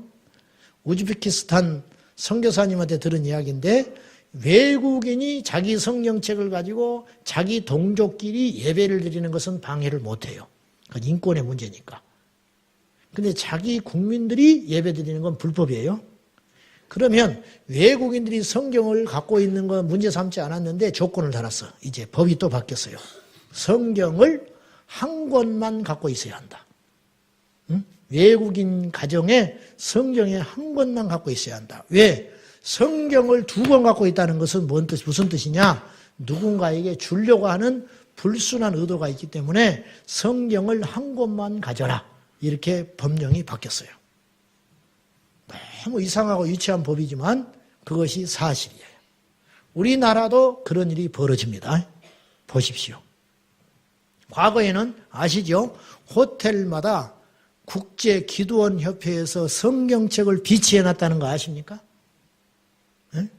우즈베키스탄 선교사님한테 들은 이야기인데 외국인이 자기 성경책을 가지고 자기 동족끼리 예배를 드리는 것은 방해를 못해요. 그건 인권의 문제니까. 근데 자기 국민들이 예배 드리는 건 불법이에요. 그러면 외국인들이 성경을 갖고 있는 건 문제 삼지 않았는데 조건을 달았어. 이제 법이 또 바뀌었어요. 성경을 한 권만 갖고 있어야 한다. 응? 외국인 가정에 성경에 한 권만 갖고 있어야 한다. 왜? 성경을 2권 갖고 있다는 것은 무슨 뜻이냐? 누군가에게 주려고 하는 불순한 의도가 있기 때문에 성경을 한 권만 가져라. 이렇게 법령이 바뀌었어요. 너무 이상하고 유치한 법이지만 그것이 사실이에요. 우리나라도 그런 일이 벌어집니다. 보십시오. 과거에는 아시죠? 호텔마다 국제기도원협회에서 성경책을 비치해놨다는 거 아십니까? 네?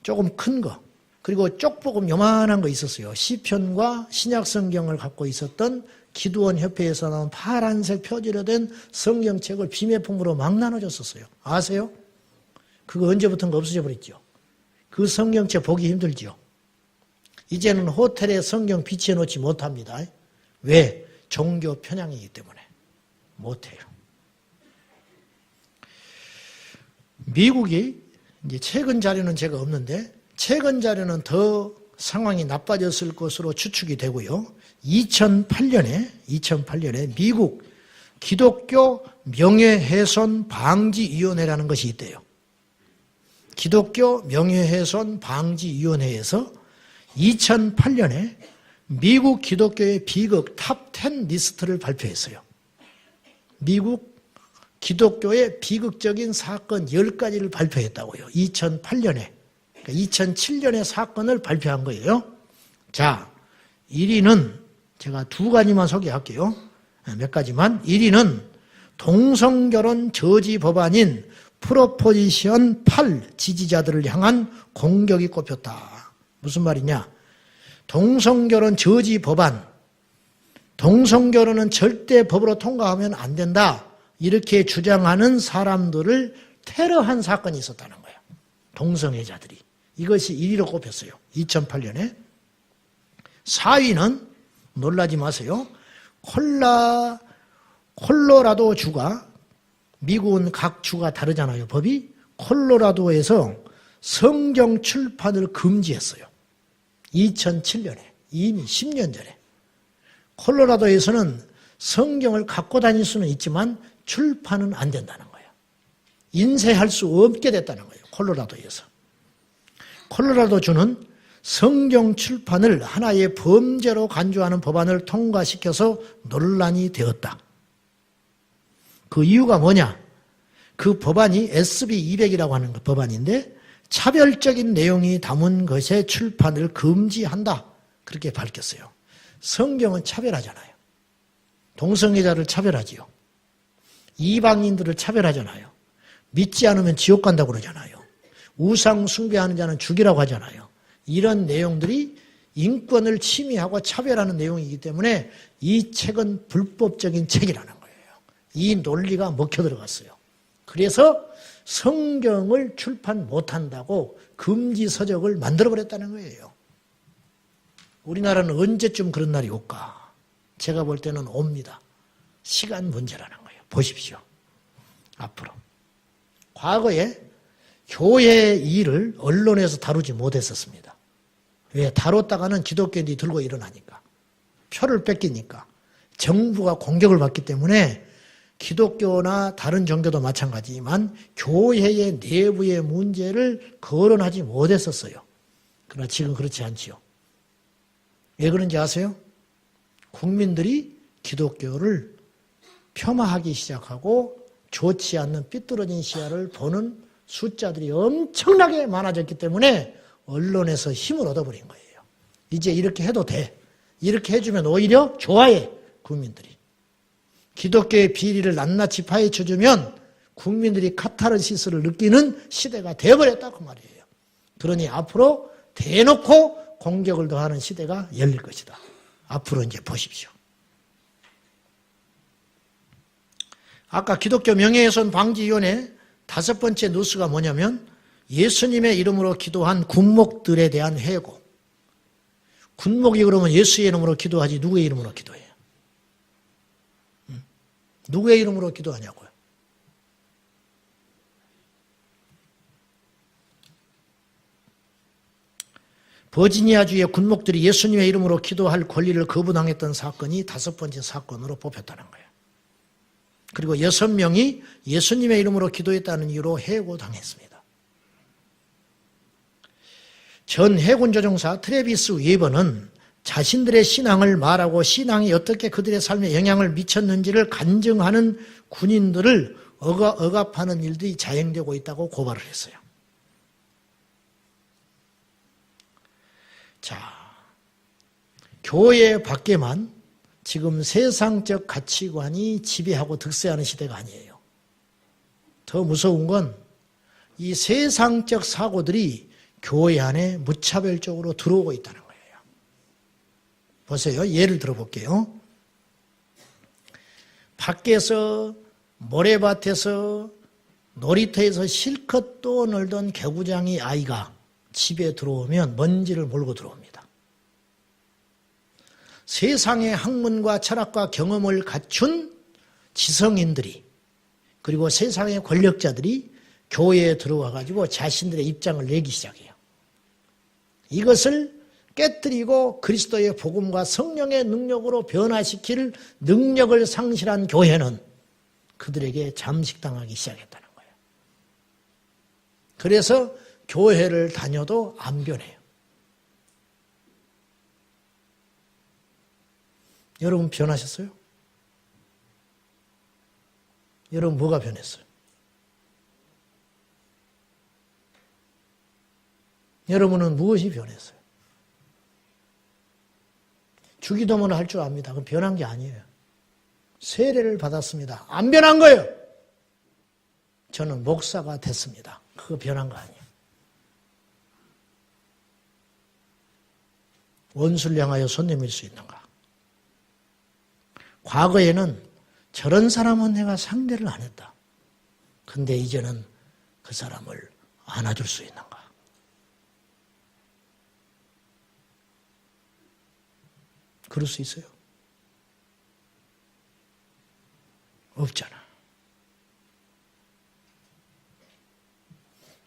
조금 큰 거. 그리고 쪽보금 요만한 거 있었어요. 시편과 신약성경을 갖고 있었던 기도원협회에서 나온 파란색 표지로 된 성경책을 비매품으로 막 나눠줬었어요. 아세요? 그거 언제부턴가 없어져 버렸죠. 그 성경책 보기 힘들죠. 이제는 호텔에 성경 비치해 놓지 못합니다. 왜? 종교 편향이기 때문에 못해요. 미국이 이제 최근 자료는 제가 없는데 최근 자료는 더 상황이 나빠졌을 것으로 추측이 되고요. 2008년에 미국 기독교 명예훼손 방지위원회라는 것이 있대요. 기독교 명예훼손 방지위원회에서 2008년에 미국 기독교의 비극 탑 10 리스트를 발표했어요. 미국 기독교의 비극적인 사건 10가지를 발표했다고요. 2008년에. 그러니까 2007년에 사건을 발표한 거예요. 자, 1위는 제가 2가지만 소개할게요. 몇 가지만. 1위는 동성결혼 저지 법안인 프로포지션 8 지지자들을 향한 공격이 꼽혔다. 무슨 말이냐? 동성결혼 저지 법안. 동성결혼은 절대 법으로 통과하면 안 된다. 이렇게 주장하는 사람들을 테러한 사건이 있었다는 거예요. 동성애자들이. 이것이 1위로 꼽혔어요. 2008년에. 4위는 놀라지 마세요. 콜로라도 주가, 미국은 각 주가 다르잖아요. 법이. 콜로라도에서 성경 출판을 금지했어요. 2007년에. 이미 10년 전에. 콜로라도에서는 성경을 갖고 다닐 수는 있지만 출판은 안 된다는 거예요. 인쇄할 수 없게 됐다는 거예요. 콜로라도에서. 콜로라도주는 성경 출판을 하나의 범죄로 간주하는 법안을 통과시켜서 논란이 되었다. 그 이유가 뭐냐? 그 법안이 SB 200이라고 하는 법안인데 차별적인 내용이 담은 것의 출판을 금지한다. 그렇게 밝혔어요. 성경은 차별하잖아요. 동성애자를 차별하지요. 이방인들을 차별하잖아요. 믿지 않으면 지옥 간다고 그러잖아요. 우상 숭배하는 자는 죽이라고 하잖아요. 이런 내용들이 인권을 침해하고 차별하는 내용이기 때문에 이 책은 불법적인 책이라는 거예요. 이 논리가 먹혀 들어갔어요. 그래서 성경을 출판 못한다고 금지 서적을 만들어버렸다는 거예요. 우리나라는 언제쯤 그런 날이 올까? 제가 볼 때는 옵니다. 시간 문제라는 거예요. 보십시오. 앞으로. 과거에 교회의 일을 언론에서 다루지 못했었습니다. 왜? 다뤘다가는 기독교인들이 들고 일어나니까. 표를 뺏기니까. 정부가 공격을 받기 때문에 기독교나 다른 종교도 마찬가지지만 교회의 내부의 문제를 거론하지 못했었어요. 그러나 지금 그렇지 않지요. 왜 그런지 아세요? 국민들이 기독교를 폄하하기 시작하고 좋지 않는 삐뚤어진 시야를 보는 숫자들이 엄청나게 많아졌기 때문에 언론에서 힘을 얻어버린 거예요. 이제 이렇게 해도 돼. 이렇게 해주면 오히려 좋아해, 국민들이. 기독교의 비리를 낱낱이 파헤쳐주면 국민들이 카타르시스를 느끼는 시대가 되어버렸다고 말이에요. 그러니 앞으로 대놓고 공격을 더하는 시대가 열릴 것이다. 앞으로 이제 보십시오. 아까 기독교 명예훼손 방지위원회 5번째 뉴스가 뭐냐면 예수님의 이름으로 기도한 군목들에 대한 회고. 군목이 그러면 예수의 이름으로 기도하지 누구의 이름으로 기도해요? 누구의 이름으로 기도하냐고요? 버지니아주의 군목들이 예수님의 이름으로 기도할 권리를 거부당했던 사건이 5번째 사건으로 뽑혔다는 거예요. 그리고 6명이 예수님의 이름으로 기도했다는 이유로 해고당했습니다. 전 해군조종사 트래비스 웨버는 자신들의 신앙을 말하고 신앙이 어떻게 그들의 삶에 영향을 미쳤는지를 간증하는 군인들을 억압하는 일들이 자행되고 있다고 고발을 했어요. 자, 교회 밖에만 지금 세상적 가치관이 지배하고 득세하는 시대가 아니에요. 더 무서운 건 이 세상적 사고들이 교회 안에 무차별적으로 들어오고 있다는 거예요. 보세요. 예를 들어볼게요. 밖에서 모래밭에서 놀이터에서 실컷 떠놀던 개구장이 아이가 집에 들어오면 먼지를 몰고 들어옵니다. 세상의 학문과 철학과 경험을 갖춘 지성인들이 그리고 세상의 권력자들이 교회에 들어와 가지고 자신들의 입장을 내기 시작해요. 이것을 깨뜨리고 그리스도의 복음과 성령의 능력으로 변화시킬 능력을 상실한 교회는 그들에게 잠식당하기 시작했다는 거예요. 그래서 교회를 다녀도 안 변해요. 여러분 변하셨어요? 여러분 뭐가 변했어요? 여러분은 무엇이 변했어요? 주기도문을 할 줄 압니다. 그럼 변한 게 아니에요. 세례를 받았습니다. 안 변한 거예요. 저는 목사가 됐습니다. 그거 변한 거 아니에요. 원수를 향하여 손 내밀 수 있는가? 과거에는 저런 사람은 내가 상대를 안 했다. 근데 이제는 그 사람을 안아줄 수 있는가? 그럴 수 있어요? 없잖아.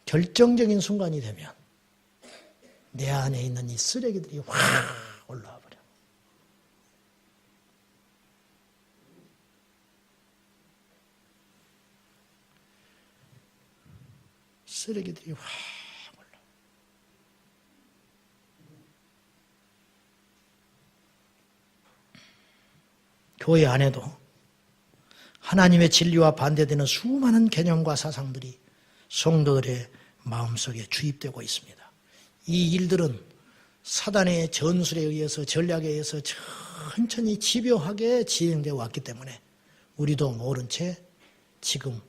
결정적인 순간이 되면 내 안에 있는 이 쓰레기들이 확 올라와 버려. 쓰레기들이 확 올라. 교회 안에도 하나님의 진리와 반대되는 수많은 개념과 사상들이 성도들의 마음속에 주입되고 있습니다. 이 일들은 사단의 전술에 의해서 전략에 의해서 천천히 집요하게 진행되어 왔기 때문에 우리도 모른 채 지금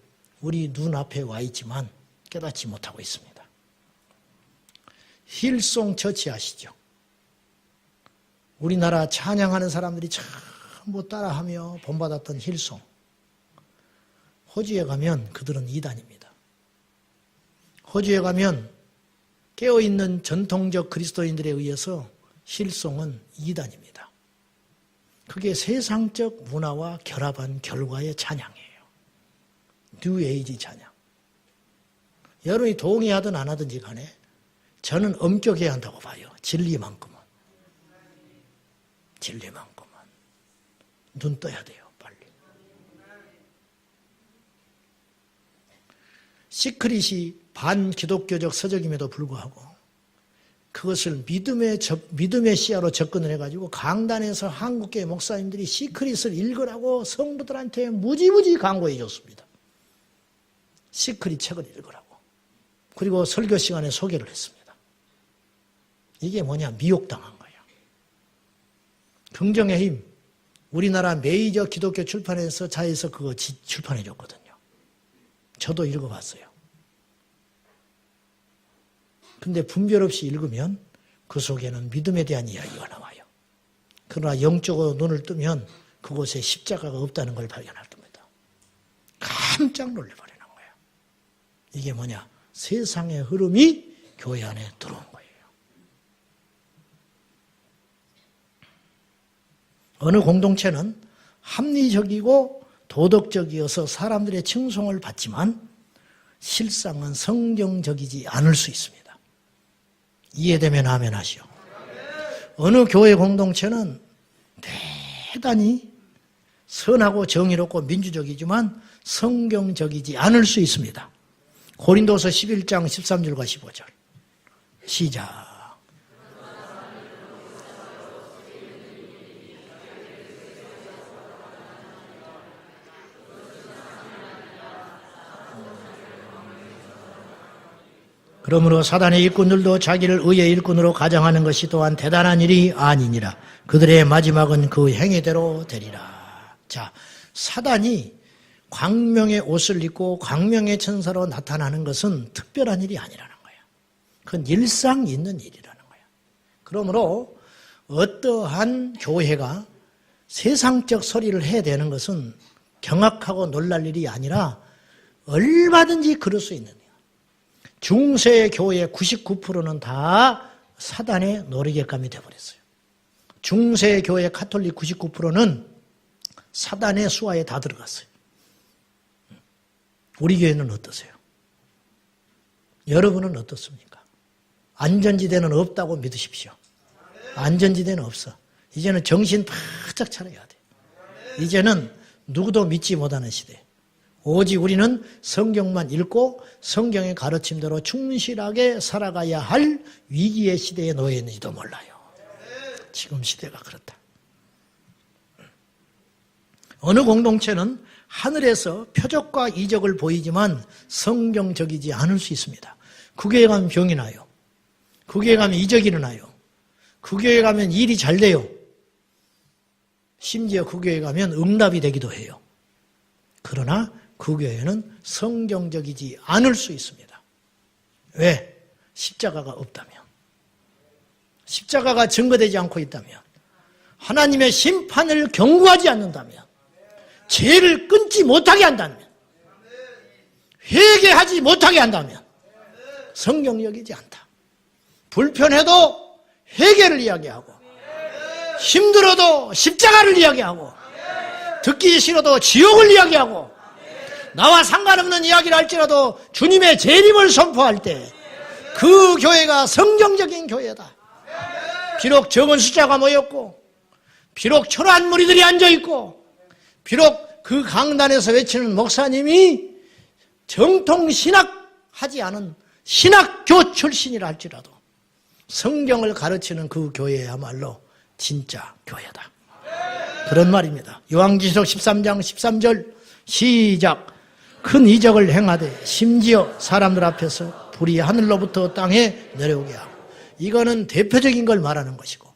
우리 눈앞에 와 있지만 깨닫지 못하고 있습니다. 힐송 처치 아시죠? 우리나라 찬양하는 사람들이 전부 따라하며 본받았던 힐송. 호주에 가면 그들은 이단입니다. 호주에 가면 깨어있는 전통적 그리스도인들에 의해서 힐송은 이단입니다. 그게 세상적 문화와 결합한 결과의 찬양이에요. 뉴에이지 찬양. 여러분이 동의하든 안 하든지 간에 저는 엄격해야 한다고 봐요. 진리만큼은. 진리만큼은. 눈 떠야 돼요. 빨리. 시크릿이 반기독교적 서적임에도 불구하고 그것을 믿음의 시야로 접근을 해가지고 강단에서 한국교회 목사님들이 시크릿을 읽으라고 성도들한테 무지무지 강구해 줬습니다. 시크릿 책을 읽으라고. 그리고 설교 시간에 소개를 했습니다. 이게 뭐냐? 미혹당한 거예요. 긍정의 힘. 우리나라 메이저 기독교 출판에서 자에서 그거 출판해 줬거든요. 저도 읽어봤어요. 근데 분별 없이 읽으면 그 속에는 믿음에 대한 이야기가 나와요. 그러나 영적으로 눈을 뜨면 그곳에 십자가가 없다는 걸 발견할 겁니다. 깜짝 놀라버리는 거예요. 이게 뭐냐? 세상의 흐름이 교회 안에 들어온 거예요. 어느 공동체는 합리적이고 도덕적이어서 사람들의 칭송을 받지만 실상은 성경적이지 않을 수 있습니다. 이해되면 아멘 하시오. 어느 교회 공동체는 대단히 선하고 정의롭고 민주적이지만 성경적이지 않을 수 있습니다. 고린도서 11장 13절과 15절 시작. 그러므로 사단의 일꾼들도 자기를 의의 일꾼으로 가장하는 것이 또한 대단한 일이 아니니라. 그들의 마지막은 그 행위대로 되리라. 자, 사단이 광명의 옷을 입고 광명의 천사로 나타나는 것은 특별한 일이 아니라는 거예요. 그건 일상 있는 일이라는 거예요. 그러므로 어떠한 교회가 세상적 소리를 해야 되는 것은 경악하고 놀랄 일이 아니라 얼마든지 그럴 수 있는 일이에요. 중세 교회의 99%는 다 사단의 놀이객감이 되어버렸어요. 중세 교회 카톨릭 99%는 사단의 수하에 다 들어갔어요. 우리 교회는 어떠세요? 여러분은 어떻습니까? 안전지대는 없다고 믿으십시오. 안전지대는 없어. 이제는 정신 바짝 차려야 돼. 이제는 누구도 믿지 못하는 시대. 오직 우리는 성경만 읽고 성경의 가르침대로 충실하게 살아가야 할 위기의 시대에 놓여 있는지도 몰라요. 지금 시대가 그렇다. 어느 공동체는 하늘에서 표적과 이적을 보이지만 성경적이지 않을 수 있습니다. 그 교회 가면 병이 나요. 그 교회 가면 이적이 일어나요. 그 교회 가면 일이 잘 돼요. 심지어 그 교회 가면 응답이 되기도 해요. 그러나 그 교회는 성경적이지 않을 수 있습니다. 왜? 십자가가 없다면. 십자가가 증거되지 않고 있다면. 하나님의 심판을 경고하지 않는다면. 죄를 끊지 못하게 한다면. 회개하지 못하게 한다면. 성경적이지 않다. 불편해도 회개를 이야기하고 힘들어도 십자가를 이야기하고 듣기 싫어도 지옥을 이야기하고 나와 상관없는 이야기를 할지라도 주님의 재림을 선포할 때 그 교회가 성경적인 교회다. 비록 적은 숫자가 모였고 비록 초라한 무리들이 앉아있고 비록 그 강단에서 외치는 목사님이 정통 신학하지 않은 신학교 출신이라 할지라도 성경을 가르치는 그 교회야말로 진짜 교회다. 그런 말입니다. 요한계시록 13장 13절 시작. 큰 이적을 행하되 심지어 사람들 앞에서 불이 하늘로부터 땅에 내려오게 하고. 이거는 대표적인 걸 말하는 것이고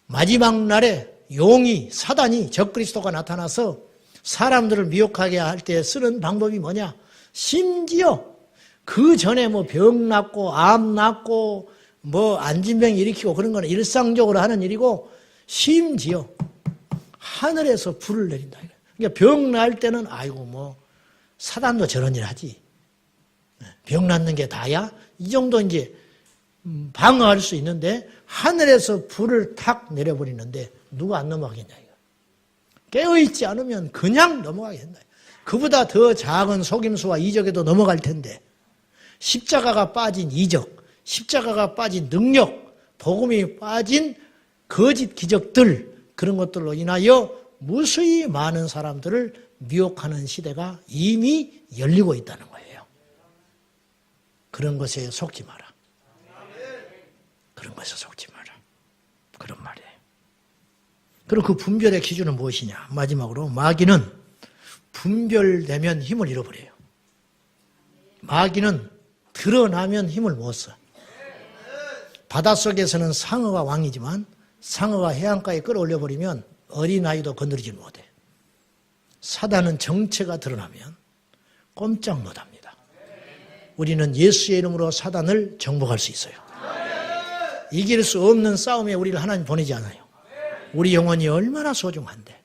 마지막 날에 용이 사단이 적그리스도가 나타나서 사람들을 미혹하게 할 때 쓰는 방법이 뭐냐? 심지어 그 전에 뭐 병 낫고 암 낫고 뭐 안진병 일으키고 그런 거는 일상적으로 하는 일이고 심지어 하늘에서 불을 내린다. 그러니까 병 날 때는 아이고 뭐 사단도 저런 일 하지. 병 낫는 게 다야? 이 정도 이제 방어할 수 있는데 하늘에서 불을 탁 내려버리는데 누가 안 넘어가겠냐 이거. 깨어있지 않으면 그냥 넘어가겠나. 그보다 더 작은 속임수와 이적에도 넘어갈 텐데 십자가가 빠진 이적, 십자가가 빠진 능력, 복음이 빠진 거짓 기적들 그런 것들로 인하여 무수히 많은 사람들을 미혹하는 시대가 이미 열리고 있다는 거예요. 그런 것에 속지 마라. 그런 것에 속지 마라. 그런 말이에요. 그리고 그 분별의 기준은 무엇이냐? 마지막으로 마귀는 분별되면 힘을 잃어버려요. 마귀는 드러나면 힘을 못 써. 바닷속에서는 상어가 왕이지만 상어가 해안가에 끌어올려버리면 어린아이도 건드리지 못해. 사단은 정체가 드러나면 꼼짝 못합니다. 우리는 예수의 이름으로 사단을 정복할 수 있어요. 이길 수 없는 싸움에 우리를 하나님 보내지 않아요. 우리 영혼이 얼마나 소중한데.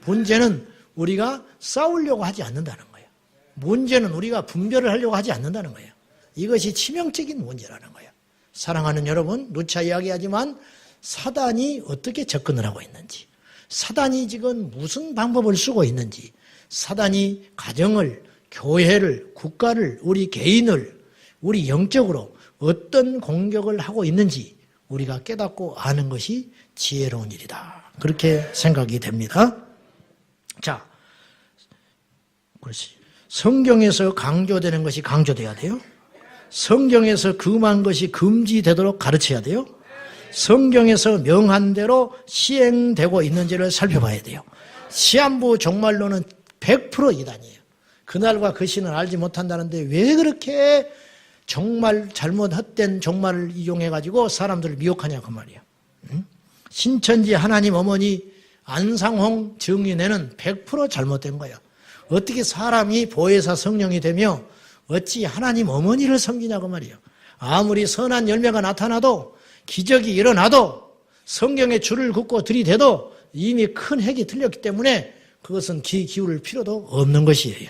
문제는 우리가 싸우려고 하지 않는다는 거예요. 문제는 우리가 분별을 하려고 하지 않는다는 거예요. 이것이 치명적인 문제라는 거예요. 사랑하는 여러분, 누차 이야기하지만 사단이 어떻게 접근을 하고 있는지, 사단이 지금 무슨 방법을 쓰고 있는지, 사단이 가정을, 교회를, 국가를, 우리 개인을, 우리 영적으로 어떤 공격을 하고 있는지 우리가 깨닫고 아는 것이 지혜로운 일이다. 그렇게 생각이 됩니다. 자, 그렇지. 성경에서 강조되는 것이 강조돼야 돼요. 성경에서 금한 것이 금지되도록 가르쳐야 돼요. 성경에서 명한 대로 시행되고 있는지를 살펴봐야 돼요. 시한부 종말론은 100% 이단이에요. 그날과 그 시는 알지 못한다는데 왜 그렇게 정말 잘못 헛된 종말을 이용해가지고 사람들을 미혹하냐 그 말이에요. 신천지 하나님 어머니 안상홍 증인회는 100% 잘못된 거예요. 어떻게 사람이 보혜사 성령이 되며 어찌 하나님 어머니를 섬기냐 그 말이에요. 아무리 선한 열매가 나타나도 기적이 일어나도 성경에 줄을 긋고 들이대도 이미 큰 핵이 틀렸기 때문에 그것은 귀 기울일 필요도 없는 것이에요.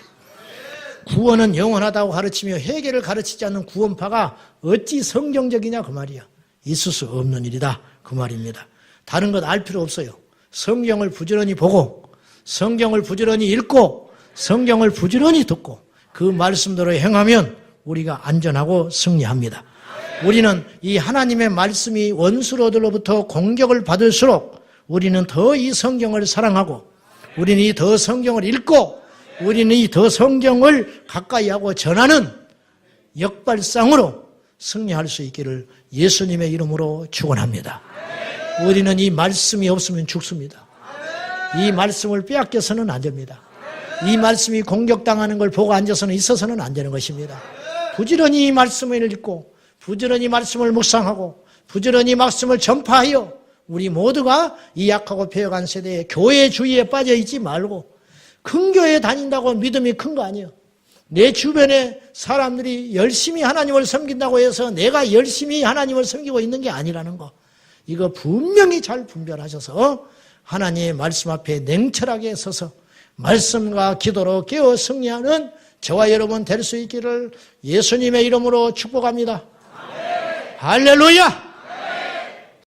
구원은 영원하다고 가르치며 회개를 가르치지 않는 구원파가 어찌 성경적이냐 그 말이야. 있을 수 없는 일이다 그 말입니다. 다른 것 알 필요 없어요. 성경을 부지런히 보고 성경을 부지런히 읽고 성경을 부지런히 듣고 그 말씀대로 행하면 우리가 안전하고 승리합니다. 우리는 이 하나님의 말씀이 원수로들로부터 공격을 받을수록 우리는 더 이 성경을 사랑하고 우리는 이 더 성경을 읽고 우리는 이 더 성경을 가까이 하고 전하는 역발상으로 승리할 수 있기를 예수님의 이름으로 축원합니다. 우리는 이 말씀이 없으면 죽습니다. 이 말씀을 빼앗겨서는 안 됩니다. 이 말씀이 공격당하는 걸 보고 앉아서는 있어서는 안 되는 것입니다. 부지런히 이 말씀을 읽고 부지런히 말씀을 묵상하고 부지런히 말씀을 전파하여 우리 모두가 이 약하고 폐역한 세대에 교회 주위에 빠져 있지 말고 큰 교회에 다닌다고 믿음이 큰 거 아니에요. 내 주변에 사람들이 열심히 하나님을 섬긴다고 해서 내가 열심히 하나님을 섬기고 있는 게 아니라는 거. 이거 분명히 잘 분별하셔서 하나님의 말씀 앞에 냉철하게 서서 말씀과 기도로 깨어 승리하는 저와 여러분 될 수 있기를 예수님의 이름으로 축복합니다. 할렐루야!